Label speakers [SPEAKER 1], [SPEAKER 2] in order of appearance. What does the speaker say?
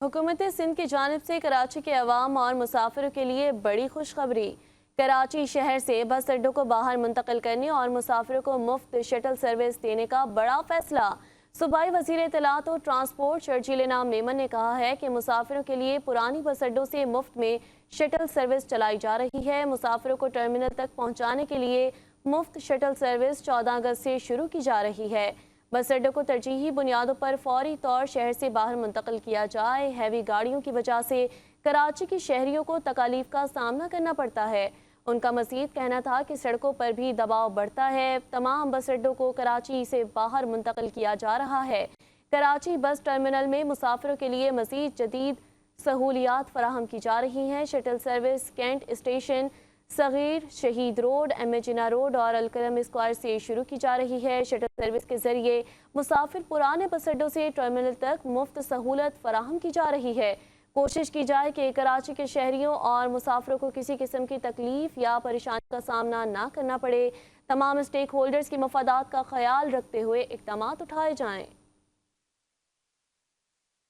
[SPEAKER 1] हुकूमत सिंध की जानिब से कराची के अवाम और मुसाफिरों के लिए बड़ी खुशखबरी। कराची शहर से बस अड्डों को बाहर मुंतकिल करने और मुसाफिरों को मुफ्त शटल सर्विस देने का बड़ा फैसला। सूबाई वज़ीर इत्तलात और ट्रांसपोर्ट शर्जील इनाम मेमन ने कहा है कि मुसाफिरों के लिए पुरानी बस अड्डों से मुफ्त में शटल सर्विस चलाई जा रही है। मुसाफिरों को टर्मिनल तक पहुँचाने के लिए मुफ्त शटल सर्विस 14 अगस्त से शुरू की जा रही है। बस अड्डों को तरजीही बुनियादों पर फौरी तौर शहर से बाहर मुंतकिल किया जाए। हैवी गाड़ियों की वजह से कराची के शहरियों को तकालीफ का सामना करना पड़ता है। उनका मज़ीद कहना था कि सड़कों पर भी दबाव बढ़ता है। तमाम बस अड्डों को कराची से बाहर मुंतकिल किया जा रहा है। कराची बस टर्मिनल में मुसाफिरों के लिए मज़ीद जदीद सहूलियात फराहम की जा रही हैं। शटल सर्विस कैंट स्टेशन, सगीर, शहीद रोड, एम जिना रोड और अलकरम स्क्वायर से शुरू की जा रही है। शटल सर्विस के जरिए मुसाफिर पुराने बस अड्डों से टर्मिनल तक मुफ्त सहूलत फराहम की जा रही है। कोशिश की जाए कि कराची के शहरियों और मुसाफिरों को किसी किस्म की तकलीफ या परेशानी का सामना ना करना पड़े। तमाम स्टेक होल्डर्स की मफादात का ख्याल रखते हुए इक़दामात उठाए जाएं।